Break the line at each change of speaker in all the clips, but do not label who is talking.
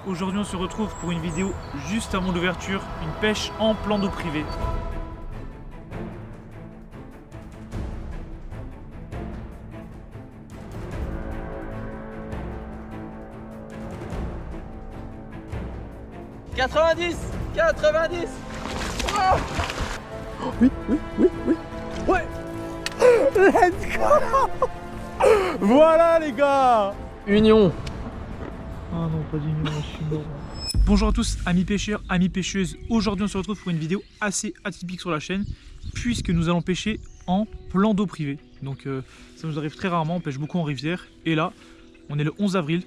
Aujourd'hui on se retrouve pour une vidéo juste avant l'ouverture, une pêche en plan d'eau privé. « 90 ! 90 !
Oh, oui. Ouais. Let's go. Voilà les gars.
Union.
Ah non, pas d'union, je suis mort. Bonjour à tous, amis pêcheurs, amis pêcheuses. Aujourd'hui, on se retrouve pour une vidéo assez atypique sur la chaîne, puisque nous allons pêcher en plan d'eau privé. Donc, ça nous arrive très rarement, on pêche beaucoup en rivière. Et là, on est le 11 avril,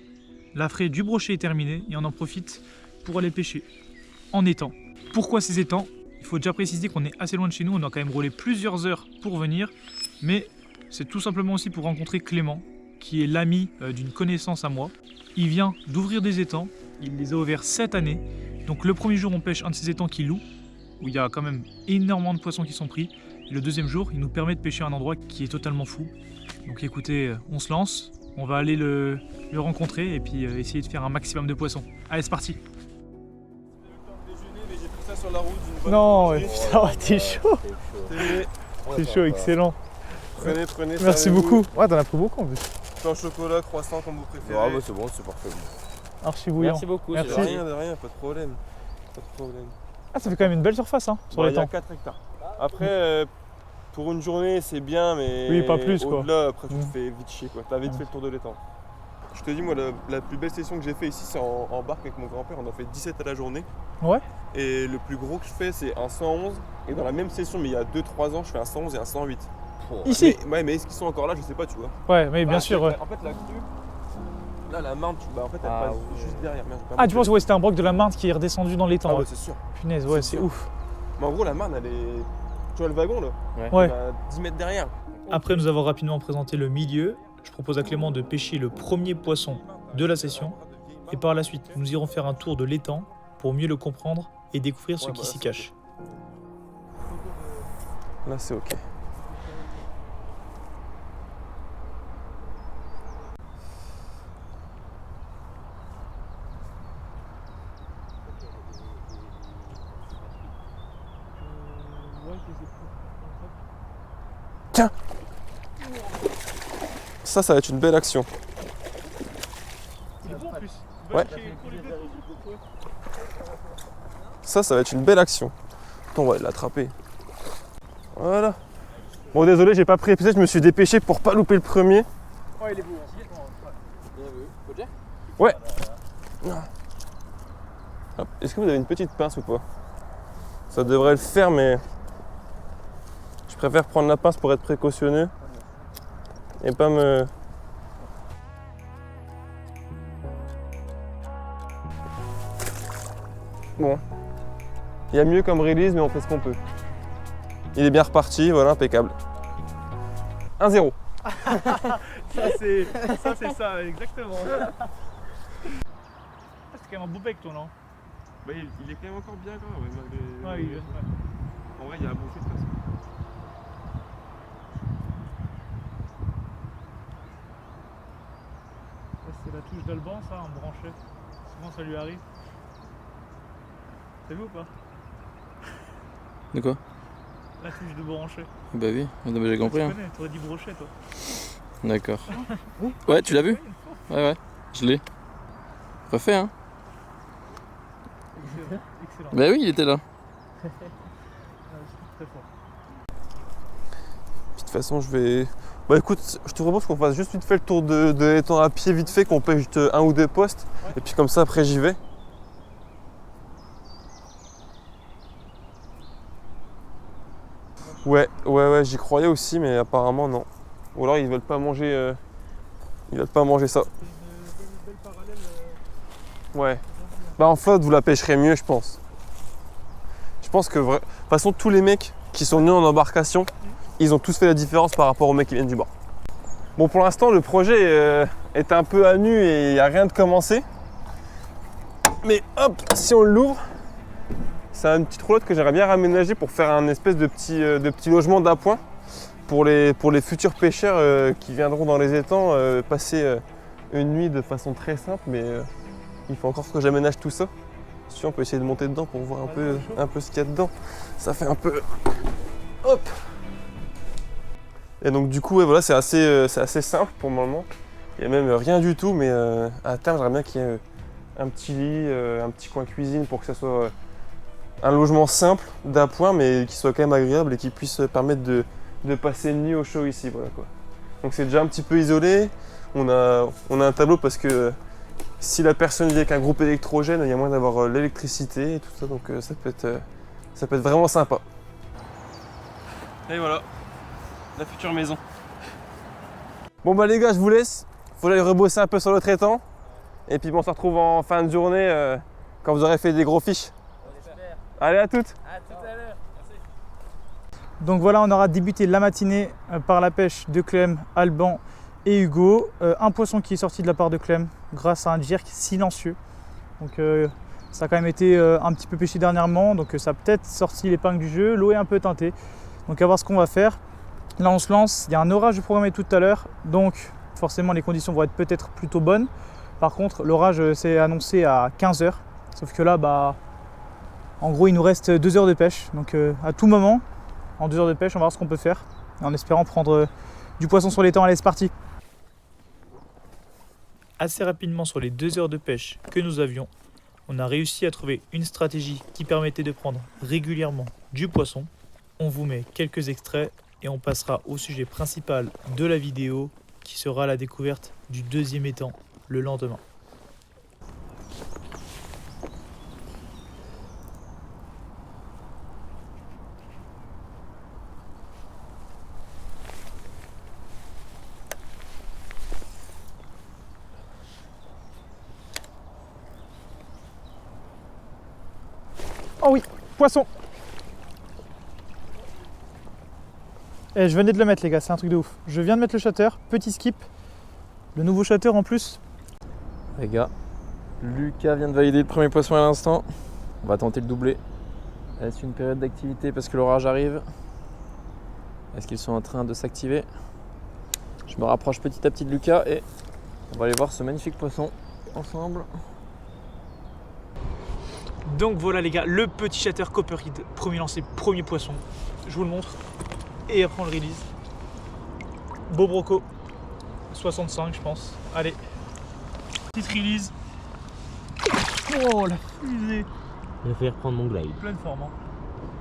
la fraie du brochet est terminée et on en profite pour aller pêcher en étang. Pourquoi ces étangs? Il faut déjà préciser qu'on est assez loin de chez nous, on a quand même roulé plusieurs heures pour venir, mais c'est tout simplement aussi pour rencontrer Clément, qui est l'ami d'une connaissance à moi. Il vient d'ouvrir des étangs, il les a ouverts cette année. Donc le premier jour on pêche un de ces étangs qu'il loue, où il y a quand même énormément de poissons qui sont pris. Et le deuxième jour il nous permet de pêcher à un endroit qui est totalement fou. Donc écoutez, on se lance, on va aller le rencontrer et puis essayer de faire un maximum de poissons. Allez, c'est parti.
Sur la route,
Non, putain, t'es chaud. T'es chaud, excellent.
Prenez.
Merci beaucoup. Ouais, t'en as pris beaucoup en plus.
Pain au chocolat, croissant comme vous préférez. Ah bah c'est bon, c'est parfait.
Archi bouillant.
Merci beaucoup.
Merci.
De rien, pas de problème.
Ah, ça fait quand même une belle surface hein, sur
Bon,
les
il y a
temps.
4 hectares. Après, pour une journée, c'est bien, mais
Oui, pas plus, quoi.
au-delà, après, tu te fais vite chier, quoi. T'as vite fait le tour de l'étang. Je te dis, moi, la plus belle session que j'ai fait ici, c'est en barque avec mon grand-père. On en fait 17 à la journée.
Ouais.
Et le plus gros que je fais, c'est un 111. Et dans la même session, mais il y a 2-3 ans, je fais un 111 et un 108.
Ici.
Mais est-ce qu'ils sont encore là? Je sais pas, tu vois.
Ouais, mais bien
Bah,
sûr, ouais.
En fait, la crue, là, la marne, en fait, elle passe juste derrière. Merde,
Ah, tu penses que ouais, c'était un broc de la Marne qui est redescendu dans l'étang.
Ah,
Ouais.
bah, c'est sûr.
Punaise, ouais,
C'est
c'est
sûr.
ouf.
Mais en gros, la marne, elle est. Tu vois le wagon là?
Ouais.
Elle est à 10 mètres derrière.
Après nous avoir rapidement présenté le milieu, je propose à Clément de pêcher le premier poisson de la session. Et par la suite, nous irons faire un tour de l'étang pour mieux le comprendre et découvrir ce qui s'y cache.
Là, c'est ok. Tiens! Ça va être une belle action.
C'est bon en plus.
Ouais. Ça va être une belle action. Attends, on va l'attraper. Voilà. Bon, désolé, j'ai pas pris l'épisode, je me suis dépêché pour pas louper le premier.
Ouais, il est beau.
Ouais. Hop. Est-ce que vous avez une petite pince ou pas? Ça devrait le faire, mais je préfère prendre la pince pour être précautionneux et pas me... Bon. Il y a mieux comme release, mais on fait ce qu'on peut. Il est bien reparti, voilà, impeccable. 1-0.
Ça c'est ça, exactement. C'est quand même un beau bec toi non?
Bah, il est quand même encore bien gras, malgré...
Ouais,
En vrai, il y a à bouffer de toute façon.
C'est la touche d'Alban ça, en branchet. Souvent ça lui arrive. T'as vu ou pas?
De quoi?
La touche de branchet.
Bah oui, non, mais j'ai compris.
Tu
Hein.
connais, t'aurais dit brochet toi.
D'accord. Ouais, tu l'as vu? Ouais, je l'ai. Refait, hein?
Excellent.
Bah oui, il était là.
Très fort.
De toute façon, je vais... Bah écoute, je te propose qu'on fasse juste vite fait le tour de l'étang à pied, vite fait, qu'on pêche juste 1 ou 2 postes. Et puis comme ça, après, j'y vais. Ouais, j'y croyais aussi, mais apparemment, non. Ou alors, ils veulent pas manger... Ils veulent pas manger ça.
Belle parallèle.
Ouais. Bah en flotte, vous la pêcherez mieux, je pense. Je pense que... De toute façon, tous les mecs qui sont venus en embarcation, ils ont tous fait la différence par rapport aux mecs qui viennent du bord. Bon, pour l'instant, le projet est un peu à nu et il n'y a rien de commencé. Mais hop, si on l'ouvre, c'est une petite roulotte que j'aimerais bien raménager pour faire un espèce de petit logement d'appoint pour les futurs pêcheurs qui viendront dans les étangs passer une nuit de façon très simple, mais Il faut encore que j'aménage tout ça. Si on peut essayer de monter dedans pour voir un peu ce qu'il y a dedans. Ça fait un peu... Hop! Et donc du coup, ouais, voilà, c'est assez simple pour le moment. Il n'y a même rien du tout, mais à terme, j'aimerais bien qu'il y ait un petit lit, un petit coin cuisine pour que ça soit un logement simple, d'appoint, mais qui soit quand même agréable et qui puisse permettre de passer une nuit au chaud ici. Voilà, quoi. Donc c'est déjà un petit peu isolé. On a un tableau parce que si la personne vit avec un groupe électrogène, il y a moyen d'avoir l'électricité et tout ça, donc ça peut être vraiment sympa. Et voilà, la future maison. Bon bah les gars, je vous laisse. Faut aller rebosser un peu sur l'autre étang. Et puis bon, on se retrouve en fin de journée quand vous aurez fait des gros fiches. Allez, à toutes.
À tout à l'heure. Merci.
Donc voilà, on aura débuté la matinée par la pêche de Clem, Alban et Hugo. Un poisson qui est sorti de la part de Clem grâce à un jerk silencieux. Donc ça a quand même été un petit peu pêché dernièrement, donc ça a peut-être sorti l'épingle du jeu. L'eau est un peu teintée, donc à voir ce qu'on va faire. Là on se lance, il y a un orage programmé tout à l'heure, donc forcément les conditions vont être peut-être plutôt bonnes. Par contre l'orage s'est annoncé à 15 h, sauf que là bah en gros il nous reste 2 heures de pêche, donc à tout moment en 2 heures de pêche on va voir ce qu'on peut faire, en espérant prendre du poisson sur l'étang. Allez, c'est parti. Assez rapidement sur les 2 heures de pêche que nous avions, on a réussi à trouver une stratégie qui permettait de prendre régulièrement du poisson. On vous met quelques extraits et on passera au sujet principal de la vidéo qui sera la découverte du deuxième étang le lendemain. Oh oui, poisson! Et je venais de le mettre les gars, c'est un truc de ouf. Je viens de mettre le shatter, petit skip. Le nouveau shatter en plus.
Les gars, Lucas vient de valider le premier poisson à l'instant. On va tenter le doublé. Est-ce une période d'activité parce que l'orage arrive? Est-ce qu'ils sont en train de s'activer? Je me rapproche petit à petit de Lucas et on va aller voir ce magnifique poisson ensemble.
Donc voilà les gars, le petit shatter Copperhead, premier lancé, premier poisson. Je vous le montre. Et après on le release. Beau broco. 65 je pense. Allez. Petite release. Oh la fusée.
Il a fait reprendre mon glide.
Pleine forme, hein.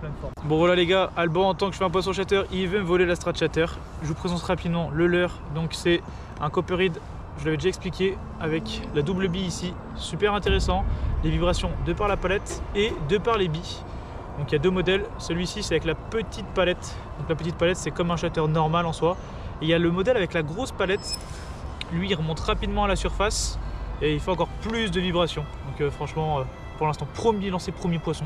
Pleine forme. Bon voilà les gars, Alban en tant que je fais un poisson shatter, il veut me voler la strat shatter. Je vous présente rapidement le leurre. Donc c'est un Copperhead, je l'avais déjà expliqué, avec la double bille ici. Super intéressant. Les vibrations de par la palette et de par les billes. Donc il y a deux modèles. Celui-ci c'est avec la petite palette. Donc la petite palette c'est comme un shatter normal en soi. Et il y a le modèle avec la grosse palette. Lui il remonte rapidement à la surface et il fait encore plus de vibrations. Donc franchement pour l'instant premier lancé, premier poisson.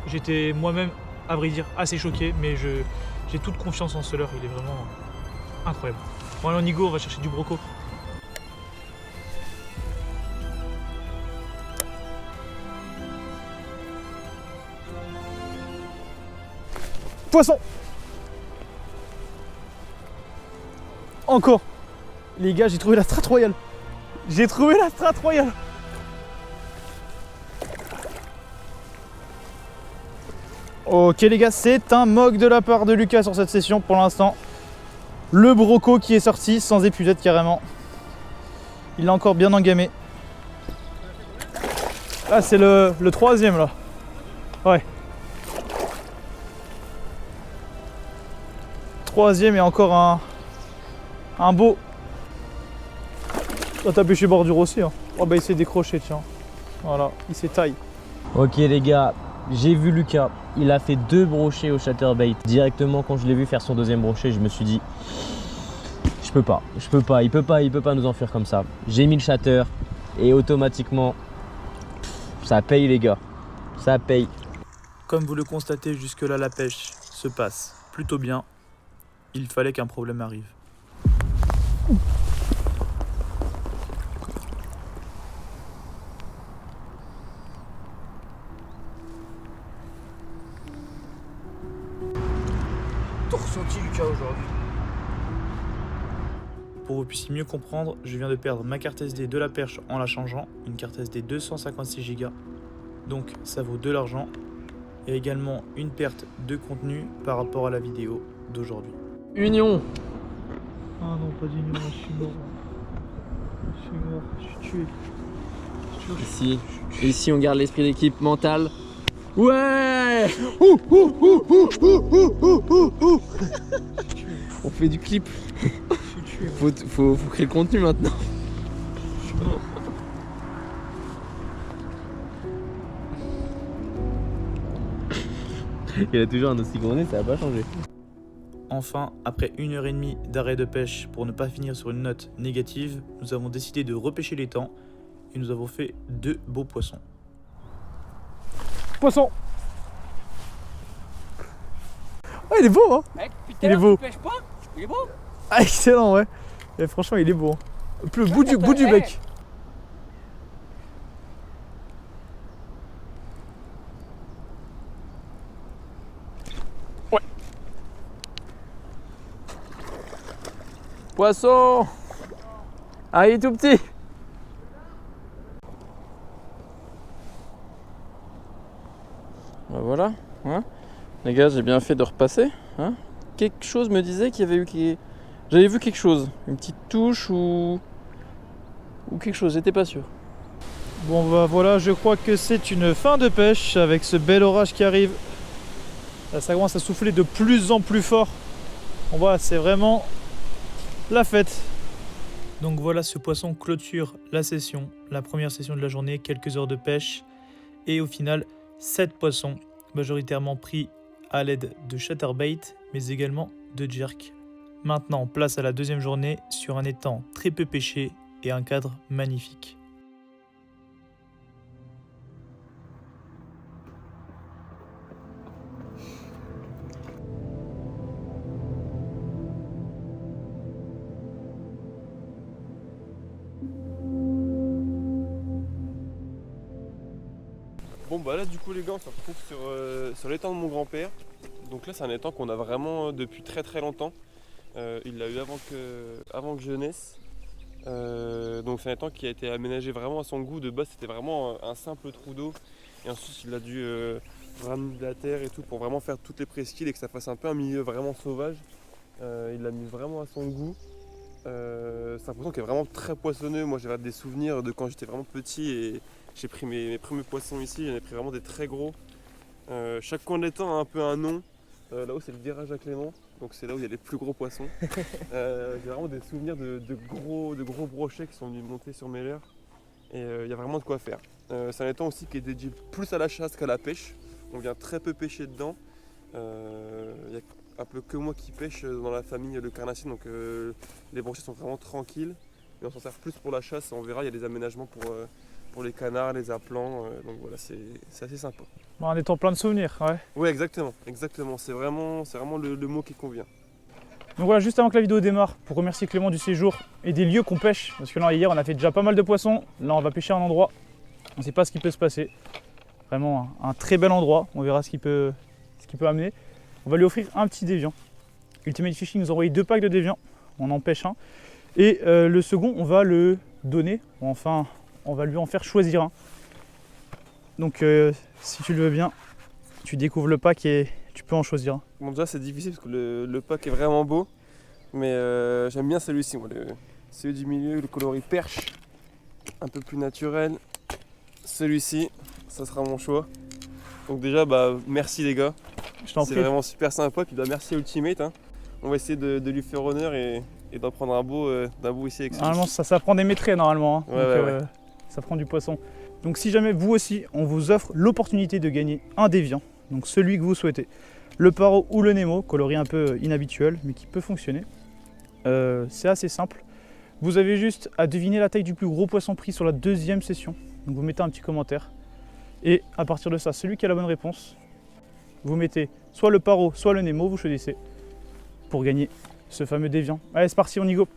J'étais moi-même à vrai dire assez choqué, mais j'ai toute confiance en ce leurre. Il est vraiment incroyable. Bon allez on y go, on va chercher du broco. Poisson! Encore! Les gars, j'ai trouvé la strat royale! J'ai trouvé la strat royale! Ok les gars, c'est un mock de la part de Lucas sur cette session pour l'instant. Le broco qui est sorti sans épuisette carrément. Il l'a encore bien engamé. Ah c'est le troisième là. Ouais. Troisième et encore un beau. Toi t'as pêché bordure aussi hein. Oh bah il s'est décroché tiens. Voilà, il s'est taille.
Ok les gars, j'ai vu Lucas, il a fait 2 brochets au chatterbait. Directement quand je l'ai vu faire son deuxième brochet, je me suis dit il peut pas nous enfuir comme ça. J'ai mis le shatter et automatiquement ça paye les gars, ça paye.
Comme vous le constatez jusque là, la pêche se passe plutôt bien. Il fallait qu'un problème arrive. T'as ressenti Lucas aujourd'hui? pour que vous puissiez mieux comprendre, je viens de perdre ma carte SD de la perche en la changeant, une carte SD 256 Go, donc ça vaut de l'argent. Il y a également une perte de contenu par rapport à la vidéo d'aujourd'hui.
Union.
Ah non, pas d'union, je suis mort. Je suis mort, je suis tué.
Ici on garde l'esprit d'équipe mental. Ouais. On fait du clip. Faut créer le contenu maintenant. Il a toujours un aussi gros nez, ça va pas changer.
Enfin, après 1h30 d'arrêt de pêche pour ne pas finir sur une note négative, nous avons décidé de repêcher les temps et nous avons fait 2 beaux poissons. Poisson! Ah, il est beau, hein? Il est beau.
Tu pêches pas? Il est beau?
Ah, excellent, ouais. Et franchement, il est beau. Le bout du bec.
Poisson. Ah, il est tout petit. Ben voilà, hein. Les gars, j'ai bien fait de repasser. Hein. Quelque chose me disait qu'il y avait eu j'avais vu quelque chose, une petite touche ou quelque chose, j'étais pas sûr.
Bon, bah voilà, je crois que c'est une fin de pêche avec ce bel orage qui arrive. Là, ça commence à souffler de plus en plus fort. On voit, c'est vraiment la fête. Donc voilà, ce poisson clôture la session, la première session de la journée, quelques heures de pêche. Et au final, 7 poissons, majoritairement pris à l'aide de chatterbait, mais également de jerk. Maintenant, place à la deuxième journée sur un étang très peu pêché et un cadre magnifique.
Bon bah là du coup les gars on se retrouve sur l'étang de mon grand-père. Donc là c'est un étang qu'on a vraiment depuis très très longtemps. Il l'a eu avant que je naisse. Donc c'est un étang qui a été aménagé vraiment à son goût. De base c'était vraiment un simple trou d'eau. Et ensuite il a dû ramener de la terre et tout pour vraiment faire toutes les presqu'îles et que ça fasse un peu un milieu vraiment sauvage. Il l'a mis vraiment à son goût. C'est un poisson qui est vraiment très poissonneux. Moi j'ai des souvenirs de quand j'étais vraiment petit et j'ai pris mes premiers poissons ici. J'en ai pris vraiment des très gros. Chaque coin de l'étang a un peu un nom. Là-haut c'est le virage à Clément, donc c'est là où il y a les plus gros poissons. J'ai vraiment des souvenirs de gros brochets qui sont venus monter sur mes leurres. Et il y a vraiment de quoi faire. C'est un étang aussi qui est dédié plus à la chasse qu'à la pêche. On vient très peu pêcher dedans. Il y a un peu que moi qui pêche dans la famille Le Carnassier, donc les brochets sont vraiment tranquilles. Mais on s'en sert plus pour la chasse, on verra, il y a des aménagements pour les canards, les aplants, donc voilà, c'est assez sympa.
Bon, un étang plein de souvenirs, ouais.
Oui, exactement, c'est vraiment le mot qui convient.
Donc voilà, juste avant que la vidéo démarre, pour remercier Clément du séjour et des lieux qu'on pêche, parce que là hier on a fait déjà pas mal de poissons, là on va pêcher un endroit, on ne sait pas ce qui peut se passer. Vraiment un très bel endroit, on verra ce qu'il peut amener. On va lui offrir un petit déviant. Ultimate Fishing nous a envoyé 2 packs de déviants, on en pêche un. Et le second, on va le donner, enfin on va lui en faire choisir un. Donc si tu le veux bien, tu découvres le pack et tu peux en choisir un.
Bon déjà c'est difficile parce que le pack est vraiment beau, mais j'aime bien celui-ci, moi, celui du milieu, le coloris perche, un peu plus naturel. Celui-ci, ça sera mon choix. Donc déjà bah merci les gars,
Je t'en
c'est
prie.
vraiment super sympa, puis bah, merci à Ultimate, hein. On va essayer de lui faire honneur et d'en prendre un beau ici avec
Normalement ça prend des métrés normalement, hein.
Ouais,
Donc,
ouais.
ça prend du poisson. Donc si jamais vous aussi, on vous offre l'opportunité de gagner un déviant, donc celui que vous souhaitez. Le paro ou le Nemo, coloris un peu inhabituel mais qui peut fonctionner. C'est assez simple. Vous avez juste à deviner la taille du plus gros poisson pris sur la deuxième session. Donc vous mettez un petit commentaire. Et à partir de ça, celui qui a la bonne réponse, vous mettez soit le paro, soit le Nemo, vous choisissez pour gagner ce fameux déviant. Allez, c'est parti, on y go.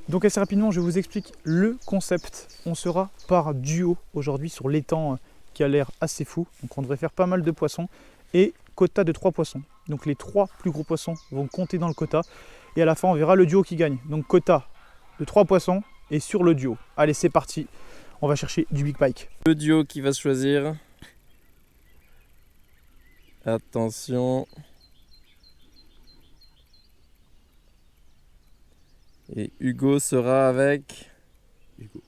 Donc assez rapidement, je vous explique le concept. On sera par duo aujourd'hui sur l'étang qui a l'air assez fou. Donc on devrait faire pas mal de poissons et quota de 3 poissons. Donc les 3 plus gros poissons vont compter dans le quota et à la fin on verra le duo qui gagne. Donc quota de 3 poissons et sur le duo. Allez, c'est parti. On va chercher du big pike.
Le duo qui va se choisir. Attention. Et Hugo sera avec
Hugo.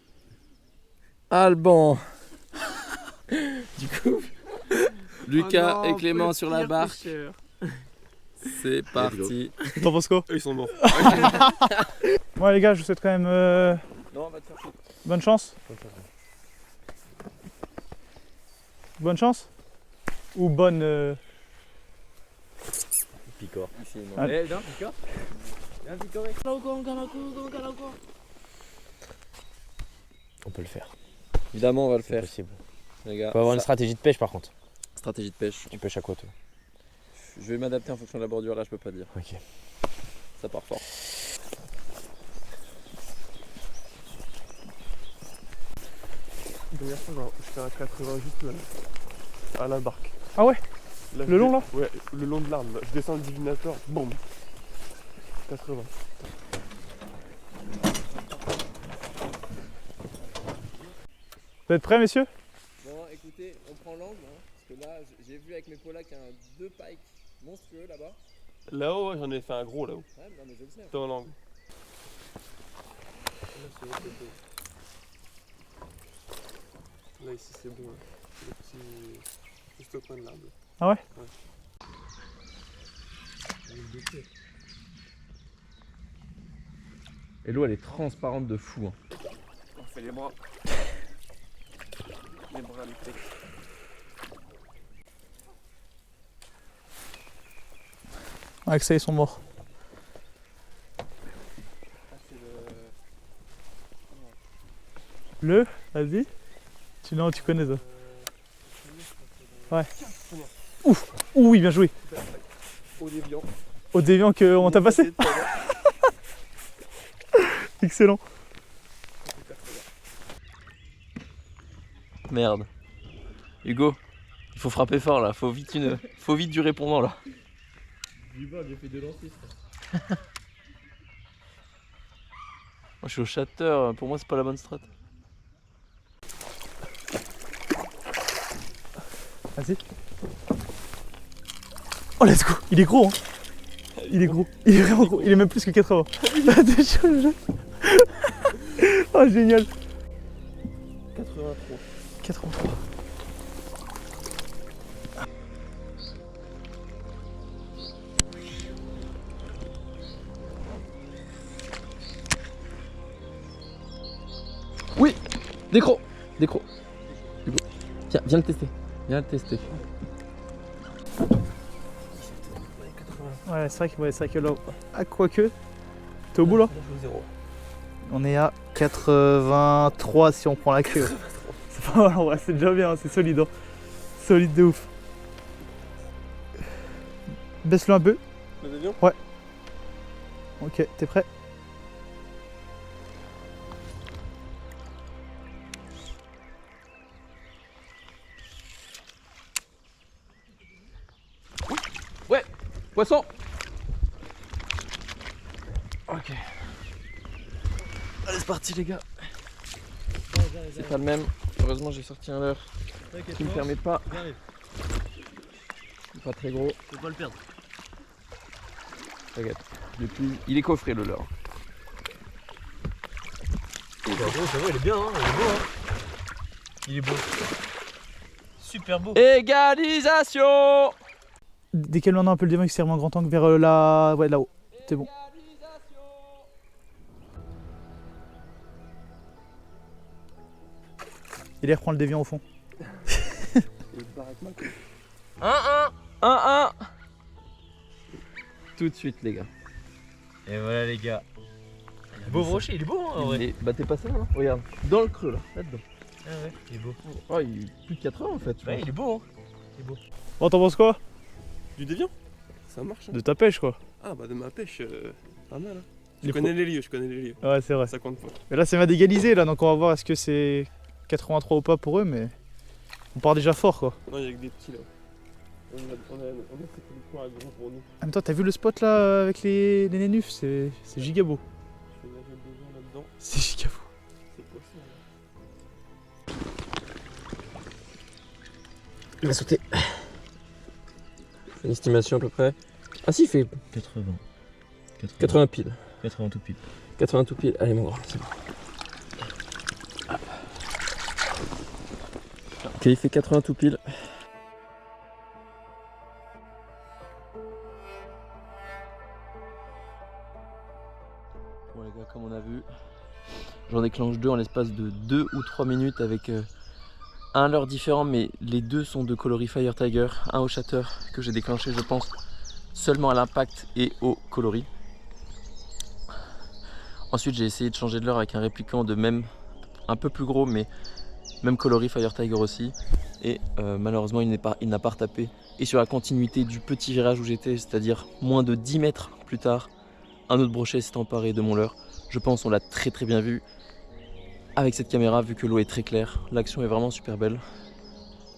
Alban. Du coup, Lucas et Clément sur la barque. C'est parti.
T'en penses quoi?
Eux, ils sont bons.
Bon les gars, je vous souhaite quand même
Non, on va te faire foutre.
bonne chance. Bonne chance? Ou bonne...
Picor.
Ici, non.
Ah.
Eh, viens, Picor. Viens, Picor.
On peut le faire.
Évidemment, on va le
C'est
faire.
possible.
Les gars,
Il faut avoir une
ça-
stratégie de pêche par contre.
stratégie de pêche.
Tu pêches à quoi toi?
Je vais m'adapter en fonction de la bordure, là, je peux pas dire.
Ok.
Ça part fort.
Dernière fois, je fais un 80 juste là, à la barque.
Ah ouais?
Là,
Le long, là?
Ouais, le long de l'arbre. Là. Je descends le divinateur, boum. 80.
Vous êtes prêts messieurs?
Bon, écoutez, on prend l'angle, hein, parce que là, j'ai vu avec mes polas qu'il y a un 2 pikes monstrueux là-bas.
Là-haut, ouais, j'en ai fait un gros là-haut.
Ouais, non, mais je le sais.
C'était en angle. Là, ici, c'est bon. Là. Le petit. Juste au coin de l'arbre.
Ah ouais?
Et l'eau, elle est transparente de fou. Hein.
On fait les bras. Les bras, les pecs.
Avec ça ils sont morts.
Ah, c'est
Le, vas-y. Non, tu connais ça. Ouais. Ouf. Ouh, oui, bien joué.
au déviant.
Au déviant qu'on t'a passé. Excellent.
Merde. Hugo, il faut frapper fort là, faut vite du répondant là.
Du-bas, j'ai fait de lancer.
Moi je suis au chatter, pour moi c'est pas la bonne strat.
Vas-y. Oh, let's go. Il est gros, hein. Il est gros. Il est vraiment gros. Il est même plus que 80. Oh, génial.
83.
83.
Oui, décro. Hugo. Tiens, viens le tester. Viens le tester.
Ouais, c'est vrai que là. Ah, quoique. T'es au bout là? On est à 83 si on prend la queue. C'est pas mal, ouais, c'est déjà bien, c'est solide. Hein. Solide de ouf. Baisse-le un peu.
Le déviant?
Ok, t'es prêt?
Poisson. Ok. Allez, c'est parti les gars. C'est pas le même. Heureusement j'ai sorti un leurre qui me permet pas. Pas très gros.
Faut pas le perdre.
T'inquiète. Il est coffré le leurre.
Ça va, il est bien, hein. Il est beau, hein. Il est beau. Super beau.
Égalisation.
Décale maintenant un peu le déviant qui s'est remis en grand angle vers là. Ouais, là-haut. C'est bon. Il reprend le déviant au fond.
1-1. 1-1. Tout de suite les gars.
Et voilà les gars. Beau brochet, il est beau, hein, en vrai.
Bah t'es passé là, hein. Regarde. Dans le creux là, là-dedans.
Ah ouais, il est beau.
Oh, il est plus de 80 en fait. je
Ouais,
pense.
il est beau, hein. Il est beau.
Bon, t'en penses quoi?
Du déviant? Ça marche. Hein.
De ta pêche, quoi.
Ah, bah de ma pêche, pas mal. Hein. Je
Les
connais les lieux, je connais les lieux.
Ouais, c'est vrai.
Ça compte pas.
Mais là, c'est ma d'égaliser, là, donc on va voir est-ce que c'est 83 ou pas pour eux, mais on part déjà fort, quoi.
Non, il y a que des petits là. On a fait le point à gros pour nous.
En même temps, t'as vu le spot là avec les nénufs? C'est giga beau.
Je vais nager dedans Non.
C'est gigafou.
C'est poisson.
Il va sauter. Une estimation à peu près. Ah si, il fait 80 piles.
80 tout pile.
80 tout pile. Allez mon grand, c'est bon. Ok, il fait 80 tout pile. Bon les gars, comme on a vu, j'en déclenche deux en l'espace de 2 ou 3 minutes avec un leurre différent, mais les deux sont de coloris Fire Tiger. Un au shatter que j'ai déclenché, je pense, seulement à l'impact et au coloris. Ensuite, j'ai essayé de changer de leurre avec un répliquant de même, un peu plus gros, mais même coloris Fire Tiger aussi. Et malheureusement, il n'a pas retapé. Et sur la continuité du petit virage où j'étais, c'est-à-dire moins de 10 mètres plus tard, un autre brochet s'est emparé de mon leurre. Je pense qu'on l'a très bien vu avec cette caméra, vu que l'eau est très claire. L'action est vraiment super belle.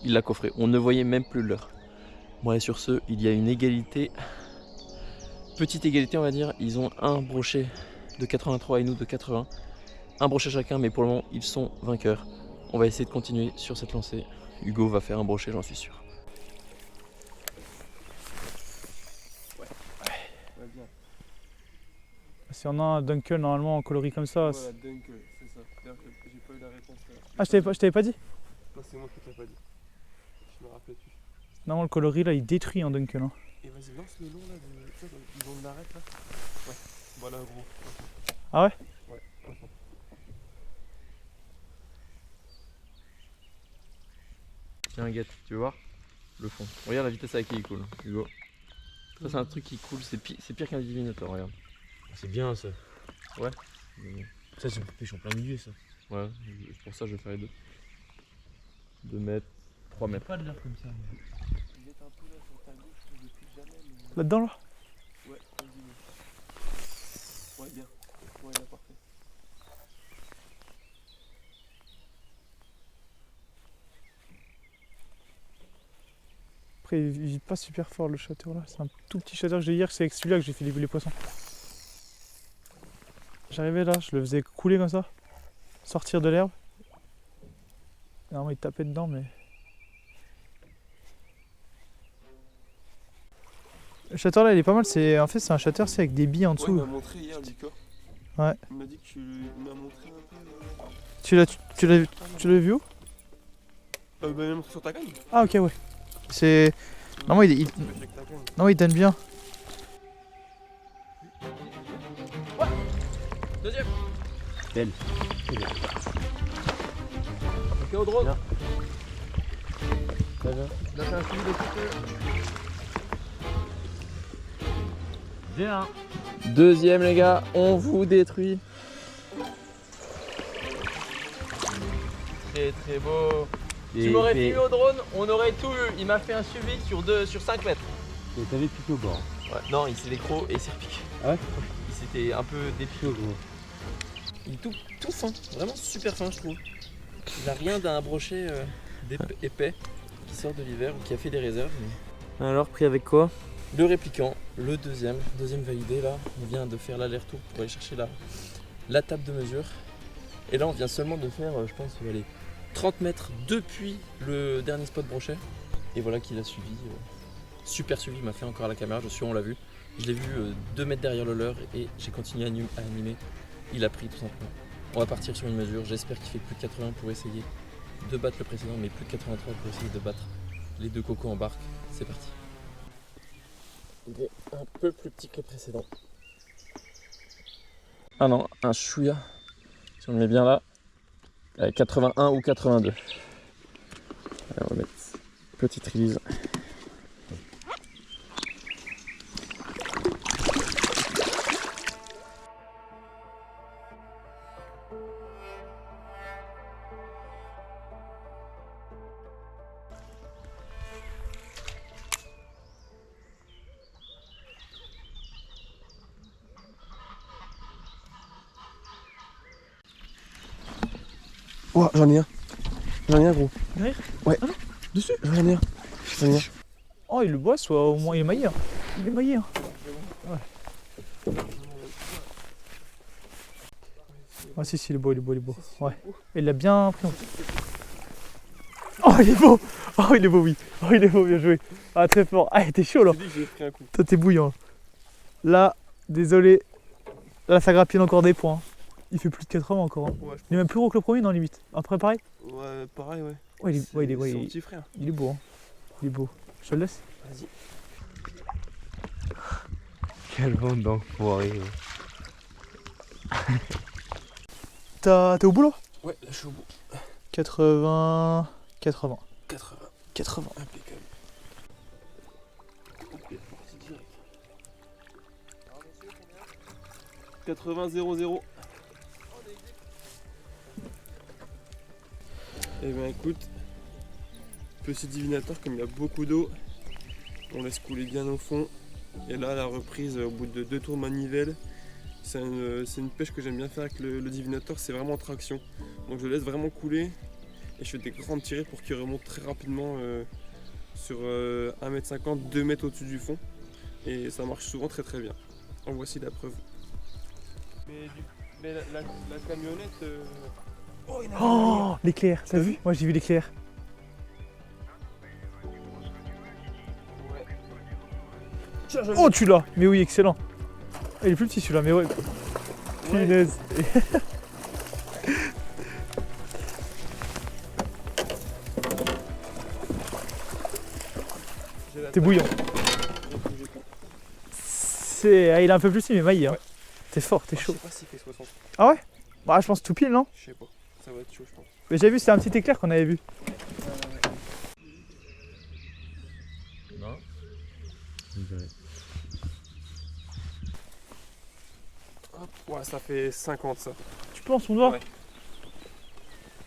Il l'a coffré. On ne voyait même plus le leurre. Bon, et sur ce, il y a une égalité. Petite égalité, on va dire. Ils ont un brochet de 83 et nous de 80. Un brochet chacun, mais pour le moment, ils sont vainqueurs. On va essayer de continuer sur cette lancée. Hugo va faire un brochet, j'en suis sûr.
Ouais, bien.
Si on a un Dunkel normalement en coloris comme ça.
Voilà, Dunkel, c'est ça. D'ailleurs, j'ai pas eu la réponse.
Ah, je t'avais pas dit?
Non, c'est moi qui t'ai pas dit. Je me rappelais plus.
Non, le coloris là il détruit un Dunkel. Hein.
Et vas-y, lance le long là, du long de l'arête là. Ouais, voilà gros.
Ah ouais?
Ouais, attends.
Tiens, Guette, tu veux voir le fond. Regarde la vitesse à laquelle il coule, Hugo. Ça, c'est un truc qui coule, c'est pire qu'un divinateur, regarde.
C'est bien ça.
Ouais.
Ça, c'est pour pêcher en plein milieu, ça.
Ouais, pour ça, je vais faire les deux. 2 mètres, 3 mètres.
Pas de l'air comme ça.
Il est un peu là sur ta gauche, je le plus jamais. Mais...
Là-dedans là?
Ouais, vas-y. Ouais, bien. Ouais, là, parfait.
Après il vit pas super fort le shatter là. C'est un tout petit shatter que j'ai hier, c'est avec celui-là que j'ai fait les poissons. J'arrivais là, je le faisais couler comme ça. Sortir de l'herbe. Normalement il tapait dedans mais. Le shatter là il est pas mal, en fait c'est un shatter c'est avec des billes en
Ouais, il
dessous.
m'a montré hier, Lucas.
Ouais.
Il m'a dit que il m'a montré un peu.
Tu l'as vu où?
Bah, il m'a montré sur ta canne.
Ah ok ouais. C'est. Normalement il non il donne bien.
Deuxième.
Belle.
Ok, au drone.
Ça va.
Il a fait un suivi de coupe.
Bien.
Deuxième, les gars, on vous détruit. Très beau. Tu m'aurais filmé au drone, on aurait tout eu. Il m'a fait un suivi sur 5 mètres.
Et t'avais piqué au bord.
Ouais, non, il s'est décro et il s'est repiqué.
Ah ouais?
Il s'était un peu dépiqué.
Gros.
Il est tout fin, vraiment super fin, je trouve. Il a rien d'un brochet épais qui sort de l'hiver ou qui a fait des réserves. Mais... Alors, pris avec quoi? Le répliquant, le deuxième validé là. On vient de faire l'aller-retour pour aller chercher la table de mesure. Et là, on vient seulement de faire, je pense, les 30 mètres depuis le dernier spot brochet. Et voilà qu'il a suivi. Super suivi, il m'a fait encore à la caméra, on l'a vu. Je l'ai vu 2 mètres derrière le leurre et j'ai continué à animer. Il a pris tout simplement. On va partir sur une mesure, j'espère qu'il fait plus de 80 pour essayer de battre le précédent, mais plus de 83 pour essayer de battre les deux cocos en barque. C'est parti. Il est un peu plus petit que le précédent. Ah non, un chouïa. Si on le met bien là, 81 ou 82. Allez, on va mettre petite release.
Oh, j'en ai un. J'en ai un gros.
Derrière?
Ouais.
Ah non, dessus?
J'en ai un. J'en ai un.
Oh il le boit, soit au moins il est maillé. Hein. Il est maillé. Hein. Ouais. Ah si, il est beau, il est beau, il est beau. Ouais. Il l'a bien pris en plus. Oh, il est beau. Oh, il est beau, oui. Oh, il est beau, bien joué. Ah, très fort. Ah, t'es chaud là.
Je te dis que j'ai pris un coup.
Toi, t'es bouillant. Là, désolé. Là, ça grappille encore des points. Il fait plus de 80 encore. Hein.
Ouais,
Il est même plus gros que le premier, non, limite. Après, pareil.
ouais, pareil, ouais.
Ouais, il est, ouais,
C'est son petit frère.
il est beau. Hein. Il est beau. Je te le laisse.
Vas-y.
Quel bande d'enfoirés.
T'es au bout là?
Ouais, là je suis au bout.
80. 80.
80.
80.
Impeccable. Hop, il est parti direct. 80 0-0. Eh ben écoute, petit divinateur, comme il y a beaucoup d'eau, on laisse couler bien au fond. Et là, la reprise au bout de 2 tours de manivelle, c'est une pêche que j'aime bien faire avec le divinateur, c'est vraiment en traction. Donc je laisse vraiment couler et je fais des grandes tirées pour qu'il remonte très rapidement sur 1,50 m, 2 mètres au-dessus du fond. Et ça marche souvent très très bien. En voici la preuve. Mais la camionnette...
Oh, l'éclair. T'as vu? Moi, j'ai vu l'éclair. Oh, tu l'as. Mais oui, excellent. Ah, il est plus petit celui-là, mais ouais. Punaise. T'es bouillant. C'est... Ah, il est un peu plus petit, mais maillé. Hein.
Ouais.
T'es fort, t'es chaud.
Je sais pas s'il fait 60.
Ah ouais? Bah, je pense tout pile, non?
Je sais pas. Ça va être chaud, je pense.
Mais j'ai vu, c'était un petit éclair qu'on avait vu.
Non.
Hop. Ouais, ça fait 50 ça.
Tu penses, on doit?
Ouais.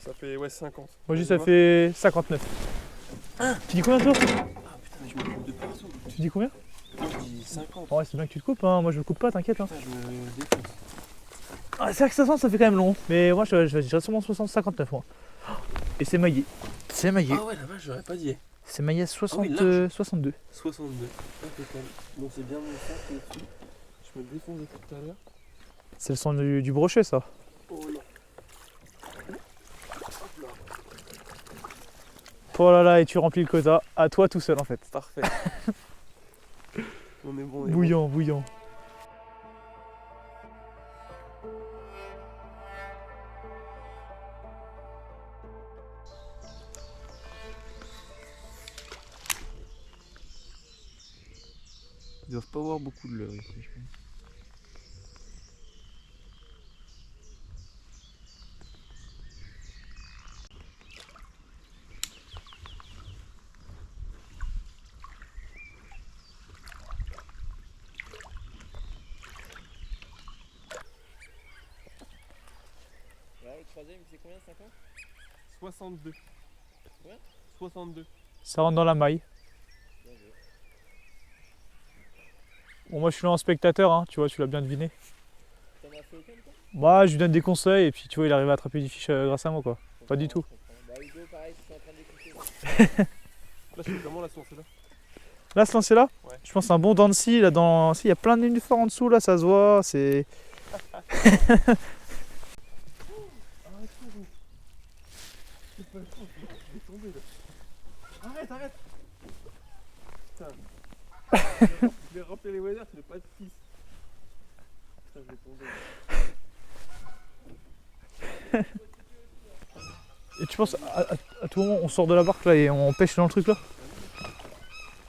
Ça fait 50.
Moi, je dis ça fait 59. Tu dis combien toi?
Ah putain, mais je me coupe de partout.
Tu dis combien?
Moi je dis 50.
Ouais, c'est bien que tu te coupes, hein. Moi je le coupe pas, t'inquiète. Hein.
Putain, je me défonce.
Ah, c'est vrai que 500 ça fait quand même long. Mais moi je dirais sûrement 59 moi. Et c'est maillé. C'est maillé.
Ah ouais, la vache, j'aurais pas dit.
C'est maillé à 60,
oui, large.
62.
62. Impeccable. Bon, c'est bien mon sac dessus. Je me défonce de tout à l'heure.
C'est le son du brochet ça.
Oh là.
Oh là là, et tu remplis le quota. À toi tout seul en fait.
Parfait. On est bon, on est
Bouillant, bouillant.
Ils doivent pas avoir beaucoup de leurre ici, je pense.
Ouais, le troisième, c'est combien? 50?
62.
Ouais.
62.
Ça rentre dans la maille. Bon, moi je suis là en spectateur, hein, tu vois, tu l'as bien deviné.
T'en as fait aucun toi?
Moi je lui donne des conseils et puis tu vois, il arrive à attraper des fiches grâce à moi quoi. Pas du tout.
Bah Hugo, pareil, je suis en train d'écouter.
Là, je fais comment la source là?
Là, se lancer là,
Ouais.
je pense un bon dents de scie là dans. Si, il y a plein de lignes forts en dessous là, ça se voit, c'est.
Arrête, arrête. Putain. Je vais remplir les waders, tu n'as pas de 6. Putain, je vais tomber.
Et tu penses à tout moment on sort de la barque là et on pêche dans le truc là?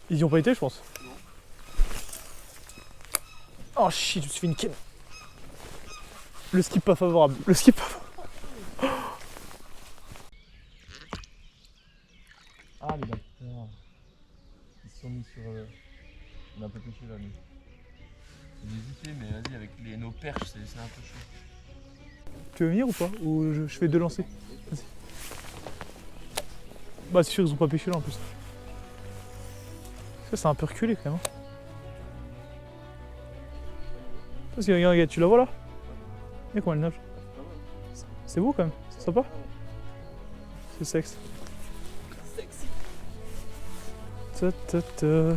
Ils y ont pas été je pense. Oh shit, je me suis fait une ken. Le skip pas favorable. Le skip pas favorable.
Ah, les gars. Ils se sont mis sur. On a un peu pêché là, nous. C'est hésité, mais vas-y, avec nos perches, c'est un peu chaud.
Tu veux venir ou pas? Ou je fais deux lancers? Vas-y. Bah c'est sûr ils ont pas pêché là en plus. Ça c'est un peu reculé quand même. Hein. Parce que regarde, tu la vois là? Et comment elle nage? C'est beau quand même, c'est sympa. C'est sexe.
Sexy.
Ta ta ta.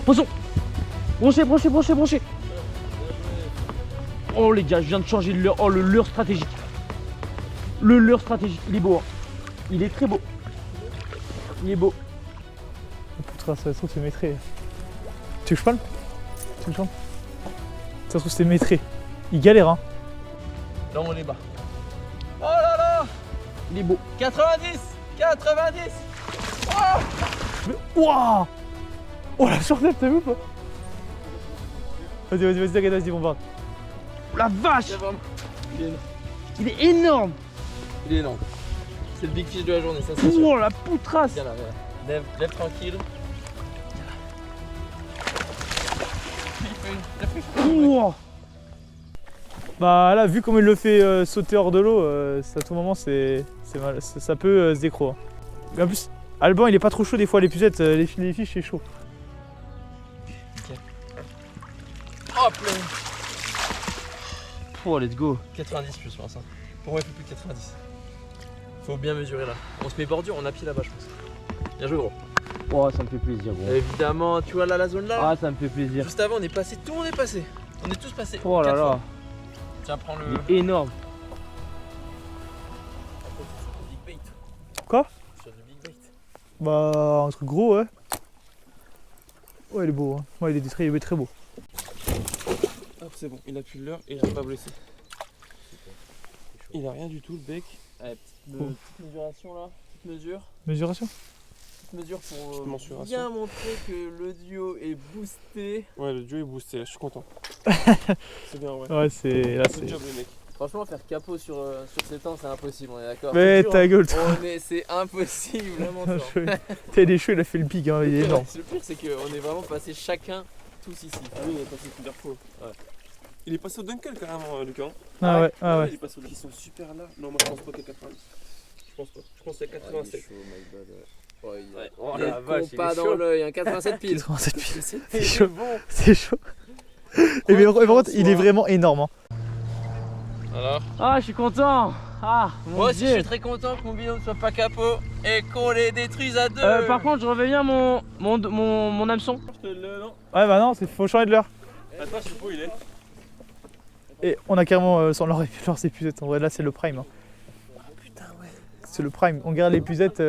Attention. Brochet. Oh les gars, je viens de changer le leurre. Oh le leurre stratégique. Le leurre stratégique, il est beau. Hein. Il est très beau. Il est beau.
Putain, ça se trouve c'est maîtré. Tu veux que je parle? Ça se trouve c'est maîtré. Il galère hein.
Là on est bas. Oh là là.
Il est beau.
90.
Mais... Wouah. Oh la shortnette, t'as vu ou pas? Vas-y, t'inquiète, vas-y, bombarde.
Oh, la vache. Il est énorme.
Il est énorme. C'est le big fish de la journée, ça c'est sûr.
Oh la poutrasse.
Viens là, viens là. Lève tranquille.
Wow. Bah là, vu comme il le fait sauter hors de l'eau, à tout moment mal, ça peut se décro. Hein. Mais en plus, Alban il est pas trop chaud des fois, les pucettes, les fiches c'est chaud.
Hop là.
Oh let's go.
90 plus, je pense. Hein. Pour moi il faut plus de 90. Faut bien mesurer là. On se met bordure, on a pied là-bas je pense. Bien joué gros.
Oh ça me fait plaisir gros.
Évidemment, tu vois là la zone là.
Ah ça me fait plaisir.
Juste avant on est passé, tout le monde est passé. On est tous passés.
Oh là
4
là.
fois. Tiens, prends le.
Il est énorme.
Big bait.
Quoi?
Sur du big bait.
Bah un truc gros ouais. Ouais il est beau hein. Ouais il est très beau.
Hop c'est bon, il a plus l'heure et il n'est pas blessé. Il a rien du tout le bec.
Allez, petite mesuration là, petite mesure.
Mesuration?
Petite mesure pour
Mensuration.
bien montrer que le duo est boosté.
Ouais le duo est boosté là, je suis content. C'est bien ouais.
Ouais c'est... Là
Good
c'est...
job les mecs.
Franchement faire capot sur ces temps c'est impossible, on est d'accord.
Mais
C'est
ta
dur,
gueule toi.
hein. C'est impossible, vraiment dur.
T'as des cheveux, il a fait le big hein, il est énorme.
Le pire c'est qu'on est vraiment passé chacun tous ici.
Ah oui, il est passé plusieurs fois. Ouais. Il est passé au Dunkel carrément, Lucas.
Ah ouais, ah ouais.
Il est passé au... Ils sont super là. Non, moi je pense pas qu'il y a 90. Je pense pas. Je pense qu'il y a 87.
Ouais.
Oh
la vache, il est dans l'œil, hein, 87 piles.
87 piles.
C'est
chaud.
bon.
C'est chaud. Et mais par contre, il est vraiment énorme. Hein.
Alors
Ah je suis content. Ah mon
moi aussi
Dieu.
je suis très content que mon binôme soit pas capot et qu'on les détruise à deux.
Par contre je reviens mon hameçon.
Ouais bah non, faut changer de l'heure.
Attends, je sais pas où il est.
Et on a carrément sans leur épuisette. En vrai là c'est le prime. Hein.
Putain, ouais.
C'est le prime. On garde l'épuisette.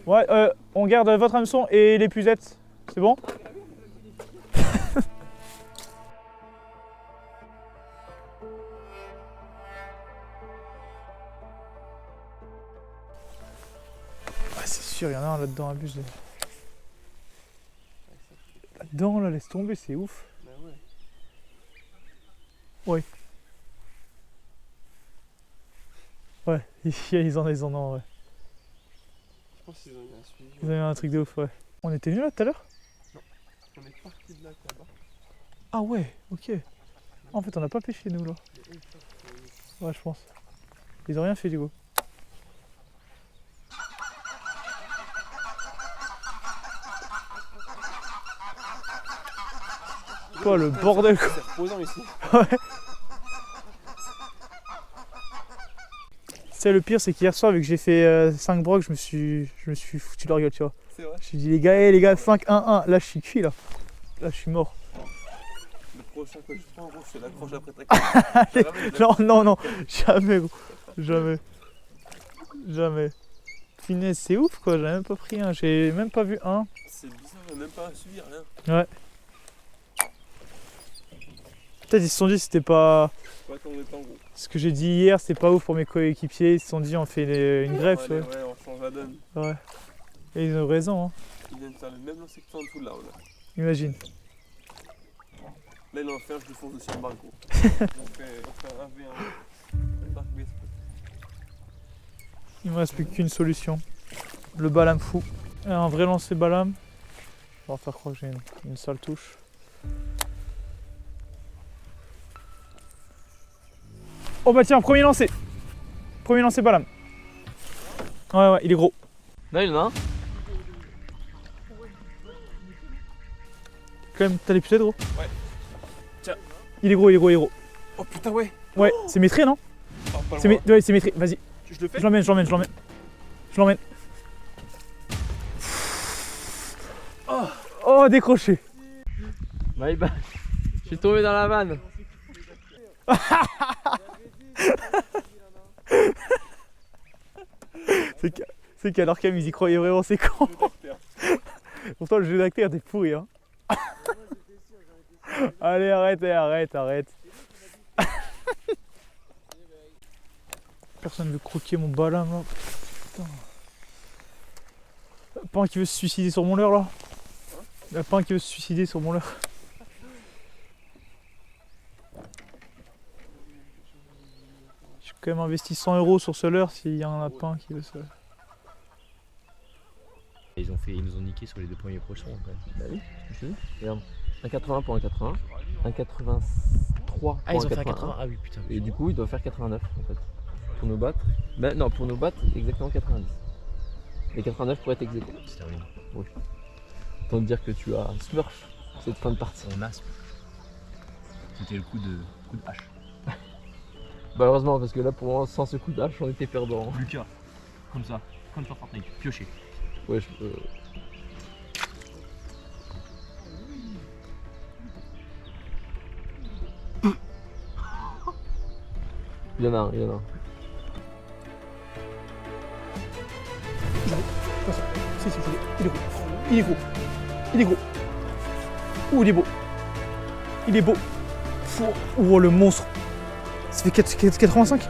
Ouais, on garde votre hameçon et l'épuisette. C'est bon? C'est sûr, il y en a un là-dedans, abusé. Là-dedans, là, laisse tomber, c'est ouf.
Bah ouais.
Ouais. Ouais, ils en ont, ouais.
Je pense qu'ils ont eu un suivi.
Ils ont eu un truc de ouf, ouais. On était venus là tout à l'heure?
On est parti de là là-bas.
Ah ouais, ok. En fait, on n'a pas pêché nous là. Ouais, je pense. Ils ont rien fait du coup. Quoi le bordel quoi.
C'est reposant ici.
Ouais. C'est le pire, c'est qu'hier soir, vu que j'ai fait 5 brocs, je me suis foutu de leur gueule, tu vois.
C'est vrai.
Je me suis dit les gars, 5-1-1, là je suis cuit là. Là je suis mort.
Le prochain que je prends, gros, je te l'accroche après ta
Non, jamais gros. Jamais. Finesse, c'est ouf quoi, j'ai même pas pris un, j'ai même pas vu un.
C'est bizarre, même pas un suivi, rien.
Ouais. Peut-être ils se sont dit c'était pas...
Pas comme on est en gros.
Ce que j'ai dit hier, c'était pas ouf pour mes coéquipiers, ils se sont dit on fait une greffe.
Ouais, on change la donne.
Ouais. Et ils ont raison hein.
Il vient de faire le même lancer que toi en dessous de là.
Imagine.
Là il en fait un, je le fonce aussi en barre gros. On fait un V1.
Il me reste plus qu'une solution. Le balam fou. Et un vrai lancer balam. On va faire croire que j'ai une sale touche. Oh bah tiens, premier lancé. Premier lancé balam. Ouais, il est gros.
Là il y en a un.
Quand même, t'as les pucettes gros?
Ouais. Tiens.
Il est gros.
Oh putain ouais.
Ouais, c'est maîtrisé non?
Oh, pas
C'est
loin.
ouais, c'est maîtrisé, vas-y.
Je le fais.
Je l'emmène. Oh, décroché.
Bye bye. Je suis tombé dans la vanne.
C'est qu'alors Cam, ils y croyaient vraiment, c'est con. Pourtant, le jeu d'acteur était pourri. Hein. Allez, arrête. Personne ne veut croquer mon ballon là. Putain. Pas un qui veut se suicider sur mon leurre là. Y'a pas un qui veut se suicider sur mon leurre. J'ai quand même investi 100 € sur ce leurre s'il y en a pas un qui veut se...
Ils nous ont niqué sur les 2 premiers poissons quand même.
Bah oui, je te dis. Regarde, 1,80 pour 1,81, 1,83 pour
Ah, ils ont fait
1,81.
un 80. Ah oui, putain.
Et du coup, ils doivent faire 89 en fait. Pour nous battre. Bah non, pour nous battre, exactement 90. Et 89 pour être ex aequo.
C'est terminé.
Autant te dire que tu as smurf cette fin de partie.
On a. C'était le coup de hache.
Malheureusement, parce que là, pour sans ce coup de hache, on était perdants.
Lucas, comme ça, comme sur Fortnite, piocher.
Ouais, je peux. Il y en a un.
Si, il est gros. Ouh, il est beau. Oh, le monstre. Ça fait 85.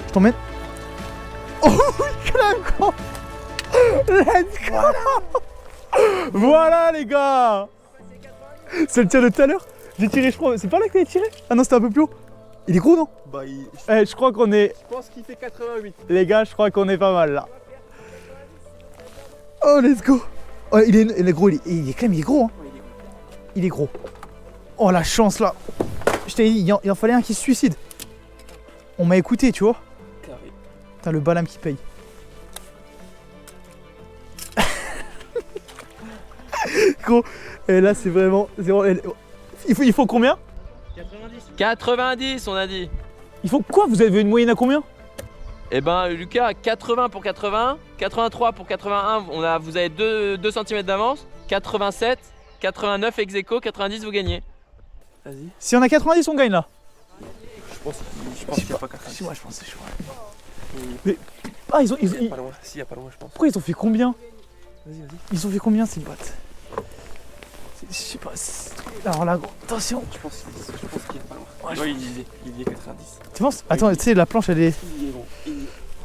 Je t'emmène. Oh oui, quand même, quoi. Let's go. Voilà, les gars. C'est le tir de tout à l'heure. J'ai tiré, je crois. C'est pas là que t'avais tiré? Ah non, c'était un peu plus haut. Il est gros, non?
Bah,
Je crois qu'on est...
je pense qu'il fait 88.
Les gars, je crois qu'on est pas mal là. Oh, let's go. Oh, il est gros, il est quand même, il est gros. Hein. Il est gros. Oh, la chance là. Je t'ai dit, il en fallait un qui se suicide. On m'a écouté, tu vois.
Carré.
T'as le balam qui paye. Gros, et là c'est vraiment... Il faut combien?
90, on a dit.
Il faut quoi? Vous avez une moyenne à combien?
Eh ben, Lucas, 80 pour 80, 83 pour 81, vous avez 2 cm d'avance, 87, 89 ex aequo, 90 vous gagnez.
Vas-y.
Si on a 90, on gagne là.
Je pense qu'il n'y a pas 90.
Moi je pense que c'est chaud. Mais... Ah, ils ont...
Il y a pas loin. Si, il y a pas loin, je pense.
Pourquoi ils ont fait combien?
Vas-y.
Ils ont fait combien ces boîtes? Je sais pas. Alors là, gros, attention.
Je pense qu'il y a pas loin.
Ouais,
il y est 90.
Tu penses? Attends, tu sais, la planche elle est.
Il y est bon.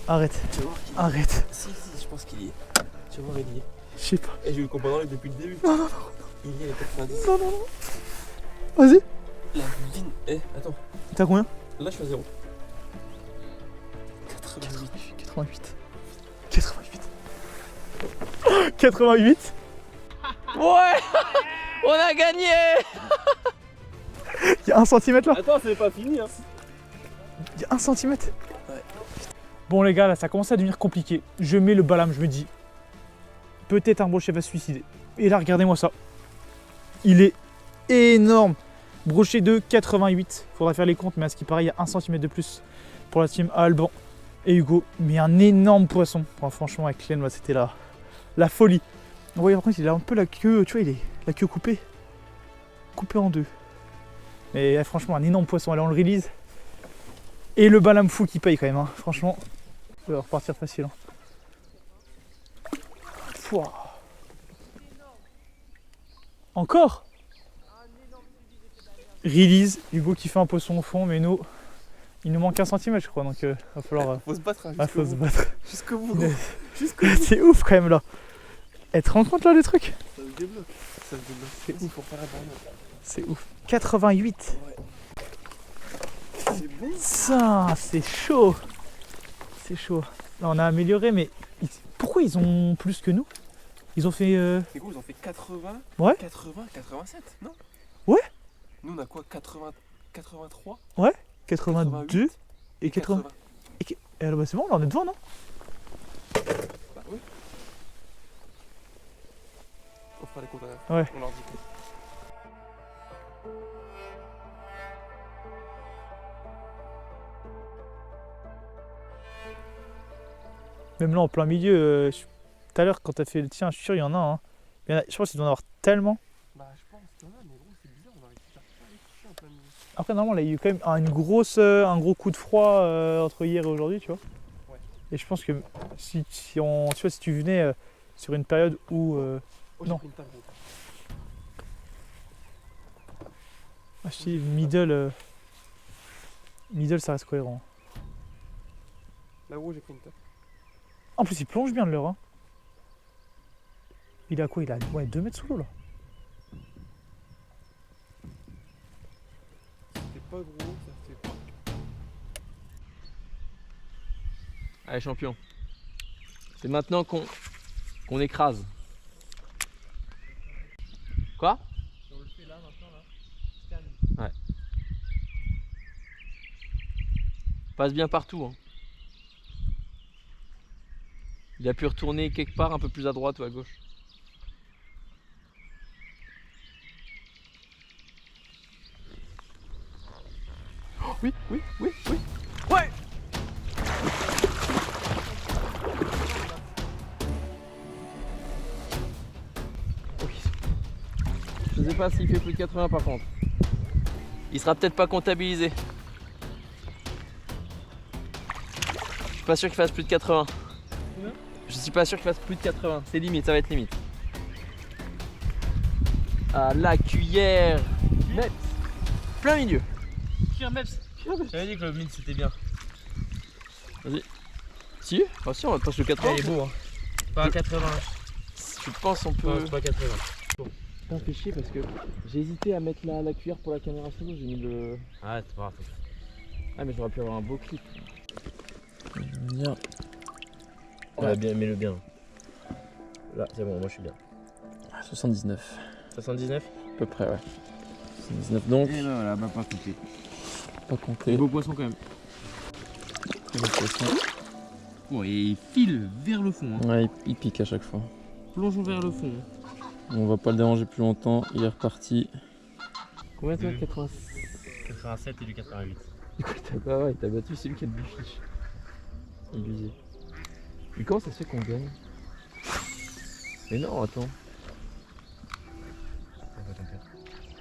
Arrête.
Tu vas voir qu'il
Arrête.
Si, je pense qu'il y est. Tu vas voir, il y est.
Je sais pas.
Et j'ai eu le compas dans l'œil depuis le début.
Non.
Il y est 90.
Non. Vas-y.
La vine. Attends.
T'es à combien?
Là, je suis à 0. 88.
88.
Ouais. On a gagné.
Il y a 1 cm là.
Attends, c'est pas fini. Hein.
Il y a 1 cm.
Ouais.
Bon les gars, là ça commence à devenir compliqué. Je mets le balam, je me dis, peut-être un brochet va se suicider. Et là, regardez-moi ça. Il est énorme. Brochet de 88. Faudra faire les comptes, mais à ce qui paraît, il y a 1 cm de plus pour la team Alban et Hugo. Mais un énorme poisson. Bon, franchement, avec Len, c'était la folie. Vous voyez, par contre, il a un peu la queue, tu vois, il est la queue coupée en deux. Mais franchement, un énorme poisson. Allez, on le release. Et le balam fou qui paye quand même, hein. Franchement, il va repartir facile. Hein. Pouah. Encore? Release, Hugo qui fait un poisson au fond, mais nous, il nous manque 1 cm je crois, donc va falloir...
Faut se battre.
faut se battre.
Jusqu'au bout.
C'est ouf quand même là. Et tu te rends compte là le truc?
Ça se débloque. C'est ouf pour faire la barrière.
C'est ouf. 88.
Ouais. C'est bon.
Ça, c'est chaud. C'est chaud. Là on a amélioré, mais pourquoi ils ont plus que nous? Ils ont fait...
C'est cool, ils ont fait 80,
Ouais.
80, 87, non?
Ouais.
Nous on a quoi? 80, 83,
82 et 80. Et alors bah c'est bon, là on est devant, non?
Bah oui. On fera les comptes à la fin.
Ouais.
On leur dit.
Même là en plein milieu, tout à l'heure quand t'as fait le tien, je suis sûr il y en a un. Je pense qu'il doit en avoir tellement.
Bah, je pense qu'il y en a, mais gros, c'est bizarre, on n'arrive pas à les toucher en plein milieu.
Après, normalement, là, il y a eu quand même un gros coup de froid entre hier et aujourd'hui, tu vois.
Ouais.
Et je pense que si tu vois, si tu venais sur une période où.
Oh,
non.
j'ai pris une table, gros.
Ah, je dis, middle, ça reste cohérent.
Là, gros, j'ai pris une table.
En plus, il plonge bien de l'heure. Hein. Il a quoi? Il a 2 mètres sous l'eau là.
C'est pas gros, ça fait pas.
Allez champion. C'est maintenant qu'on écrase. Quoi? On le fait là maintenant là. Ouais. Passe bien partout. Hein. Il a pu retourner quelque part un peu plus à droite ou à gauche. Oh, oui.
Ouais!
Je sais pas s'il fait plus de 80 par contre. Il sera peut-être pas comptabilisé. Je suis pas sûr qu'il fasse plus de 80. Je suis pas sûr qu'il fasse plus de 80. C'est limite, ça va être limite. À la cuillère. Meps. Plein milieu.
Cuillère Meps. J'avais dit que le mid c'était bien.
Vas-y. Si? Ah si, on passe le 80.
Il est beau hein. Pas à 80.
Je pense on peut.
Non, c'est pas 80.
Putain, fait chier parce que j'ai hésité à mettre la cuillère pour la caméra solo. J'ai mis le.
Ah, c'est pas grave.
Ah, mais j'aurais pu avoir un beau clip. Bien.
Ouais, bien, mets-le bien. Là, c'est bon, moi je suis bien.
79.
79?
À peu près, ouais. 79 donc.
Et ben voilà, bah pas compté.
Pas compté.
Beau poisson quand même.
Beau poisson.
Bon, et il file vers le fond. Hein.
Ouais, il pique à chaque fois.
Plongeons vers le fond.
On va pas le déranger plus longtemps. Il est reparti. Combien toi?
87 et du 88.
Du coup, t'as battu celui qui a de bifiche. Abusé. Mais comment ça se fait qu'on gagne? Mais non, attends.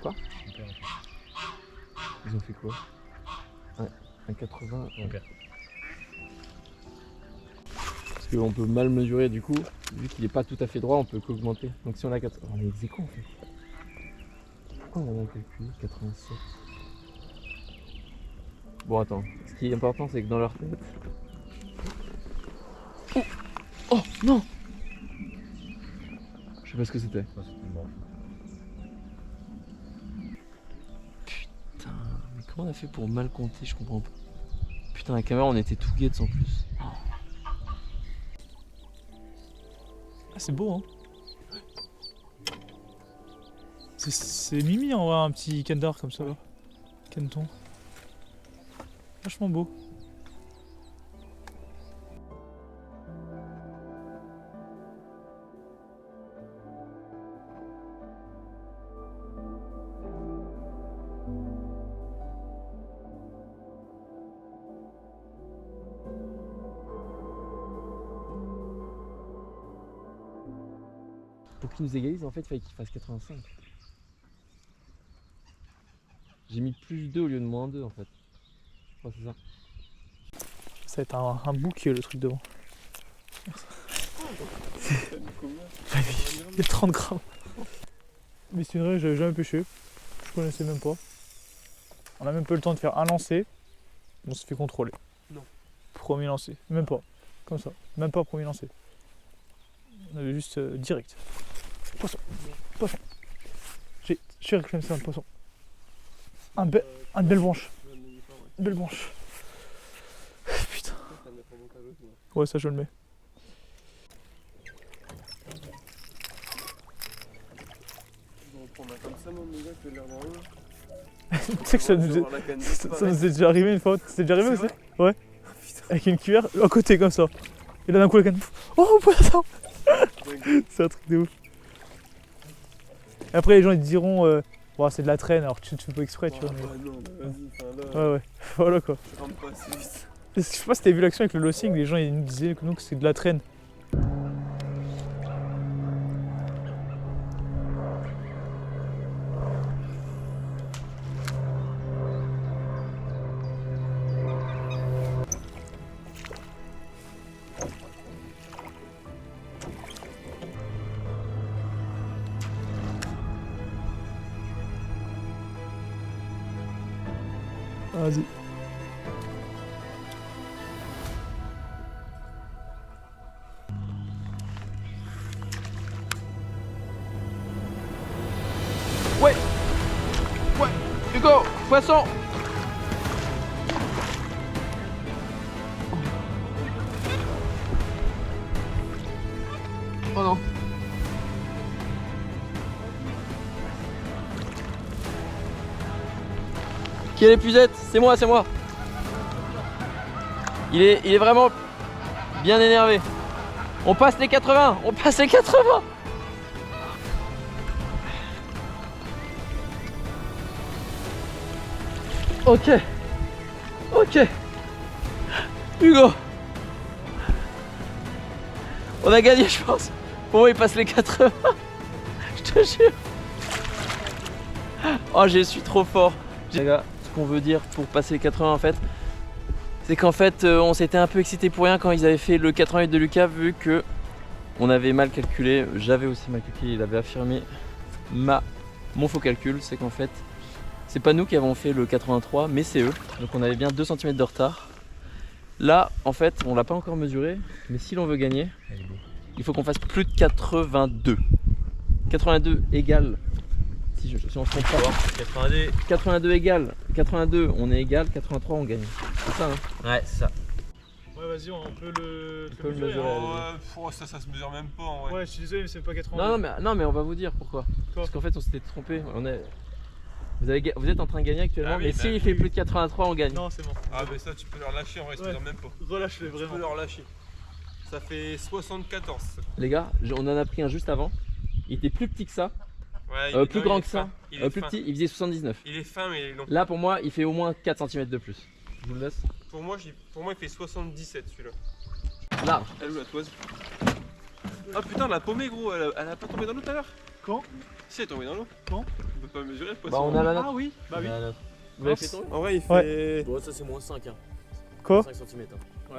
Quoi? Ils ont fait quoi? Un 80.
On perd.
Parce qu'on peut mal mesurer du coup, vu qu'il est pas tout à fait droit, on peut qu'augmenter. Donc si on a 80. On est ex-aequo en fait. Pourquoi on a calculé 87? Bon attends, ce qui est important c'est que dans leur tête. Oh non! Je sais pas ce que c'était. Putain, mais comment on a fait pour mal compter? Je comprends pas. Putain, la caméra on était tout guettes en plus.
Ah, c'est beau, hein. C'est mimi en vrai, un petit canard comme ça là. Caneton. Vachement beau.
Pour qu'il nous égalise, en fait, il fallait qu'il fasse 85. J'ai mis plus 2 au lieu de moins 2 en fait. Je crois que c'est ça.
Ça va être un bouc le truc devant. Il y a 30 grammes. Mais c'est vrai, j'avais jamais pêché. Je connaissais même pas. On a même pas eu le temps de faire un lancer. On s'est fait contrôler.
Non.
Premier lancer. Même pas. Comme ça. Même pas premier lancer. On avait juste direct. Poisson. Poisson. J'ai réclamé ça, un poisson. Une belle branche. Une belle branche. Putain. Ouais, ça je le mets. Tu sais que ça nous est déjà arrivé une fois. C'est déjà arrivé aussi? Ouais. Avec une cuillère à côté comme ça. Et là d'un coup la canne. Oh poisson. C'est un truc de ouf. Et après les gens ils te diront oh, c'est de la traîne alors tu fais pas exprès tu vois. Mais...
non, mais vas-y,
Ouais ouais. Voilà quoi.
je rentre pas assez vite.
Je sais pas si t'as vu l'action avec le lossing, les gens ils nous disaient que c'est de la traîne. Vas-y.
Ouais, Hugo, poisson. Oh non. Qui est l'épuisette? C'est moi, c'est moi. Il est vraiment bien énervé. On passe les 80, on passe les 80. Ok. Ok. Hugo. On a gagné, je pense. Pour moi, il passe les 80. Je te jure. Oh, je suis trop fort. Les gars, ce qu'on veut dire pour passer les 80 en fait, c'est qu'en fait, on s'était un peu excité pour rien quand ils avaient fait le 88 de Lucas, vu que on avait mal calculé. J'avais aussi mal calculé, il avait affirmé mon faux calcul. C'est qu'en fait, c'est pas nous qui avons fait le 83, mais c'est eux. Donc on avait bien 2 cm de retard. Là, en fait, on l'a pas encore mesuré, mais si l'on veut gagner, il faut qu'on fasse plus de 82. 82 égale, si on se trompe pas, 82 égale, 82 on est égal, 83 on gagne. C'est ça, hein?
Ouais, c'est ça.
Ouais, vas-y, on peut le
mesurer,
hein.
Ça se mesure même pas en vrai.
Ouais, je suis désolé, mais c'est pas 80.
Non mais on va vous dire pourquoi. Parce qu'en fait on s'était trompé. Vous êtes en train de gagner actuellement,
Ah oui,
mais
bah
s'il fait plus de 83 on gagne.
Non, c'est bon.
Ah, mais ça, tu peux leur lâcher en vrai, ça se mesure même pas.
Relâche-les
Tu peux
vraiment.
leur lâcher. Ça fait 74.
Les gars, on en a pris un juste avant. Il était plus petit que ça,
Ouais,
plus grand que ça,
Il est
plus
fin.
petit, il faisait 79.
Il est fin, mais il est long.
Là pour moi il fait au moins 4 cm de plus. Je vous le laisse.
Pour moi, il fait 77 celui-là.
Large.
Elle est où la toise? Ah putain, la paumée gros, elle a pas tombé dans l'eau tout à l'heure?
Quand?
Si, elle est tombée dans l'eau.
Quand?
On peut pas mesurer le poisson.
Bah on a la note.
Ah oui. Bah oui.
Vous l'avez fait tomber?
En vrai, il fait.
Ouais.
Bon, ça c'est moins 5. Hein.
Quoi?
5 cm.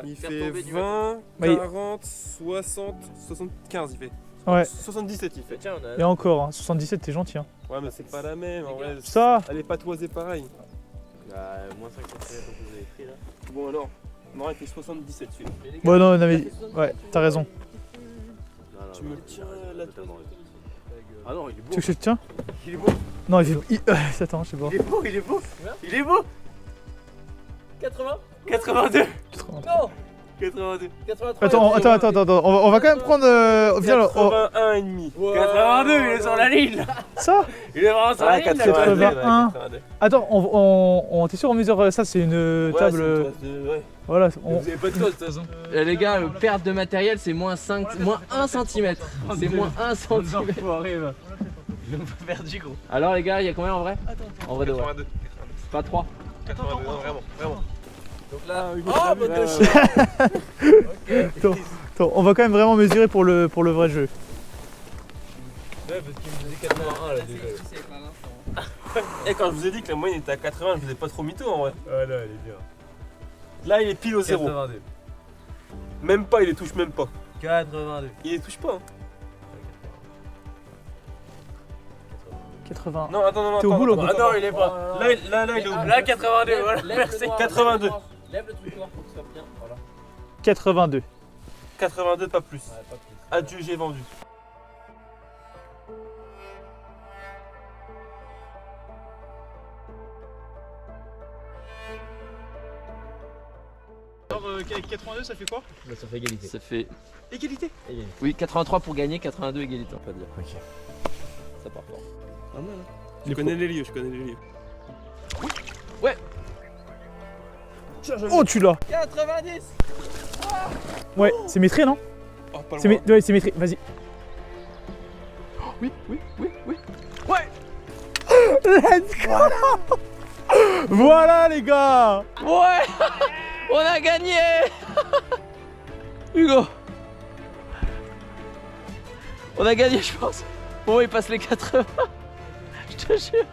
Il
Faire
fait
tomber du
20,
Bah, il-
40, 60, 75 il fait.
Ouais.
77 il fait.
Tiens, on a.
Et encore, hein, 77, t'es gentil. Hein.
Ouais, mais c'est pas la même en vrai.
Ça.
Elle est pas toisée pareil.
Bah, moins 5 cm que vous avez pris là.
Bon alors, non, il fait 77 celui-là.
Bon, non, mais. Ouais, t'as raison.
Tu me le tiens la toise.
Ah non, il est beau.
Tu veux que je te tiens?
Il est beau.
Non, il fait. Attends, je sais pas.
Il est beau, il est beau. Il est beau. 80. 82. Non. 82. 83.
Attends, on va quand même prendre. Viens,
81 et demi.
82, il est sur la ligne là.
ça.
Il est vraiment sur la ligne là.
81. Attends, t'es sûr on mesure ça, c'est une table. Voilà,
Vous avez pas de cause de toute façon.
Les gars, perte de matériel c'est moins 1 cm. C'est moins 1 cm.
Je me fais perdu gros.
Alors les gars, il y a combien en vrai? En vrai de vrai.
82.
Pas 3.
82, non, vraiment.
Donc là,
Oh, bonne de chien.
Attends, on va quand même vraiment mesurer pour le vrai jeu.
Ouais, parce qu'il me disait 81 là déjà.
Et quand je vous ai dit que la moyenne était à 80, je vous ai pas trop mytho en vrai.
Ah là, elle est bien.
Là, il est pile au zéro.
82.
Même pas, il les touche même pas.
82.
Il les touche pas. Hein.
80.
Non, attends.
T'es au bout, là,
Ah non, il est pas.
Là, il est au bout.
Là, 82, voilà. Merci.
82.
Lève le truc noir pour que ce soit bien. Voilà.
82.
82, pas plus.
Ouais, pas plus.
Adieu, j'ai vendu.
Alors, 82, ça fait quoi?
Bah, ça fait égalité.
Ça fait.
Égalité.
Oui, 83 pour gagner, 82 égalité, on peut dire.
Ok.
Ça part fort.
Pas mal. Je connais les lieux.
Ouais.
Oh, tu l'as.
90.
Ouais, c'est maîtrisé, non?
Oh, pas
C'est
loin.
ouais, c'est maîtrisé, vas-y.
Oui.
Ouais. Let's go. Voilà les gars.
Ouais. On a gagné. Hugo. On a gagné, je pense. Bon, il passe les 80. Je te jure.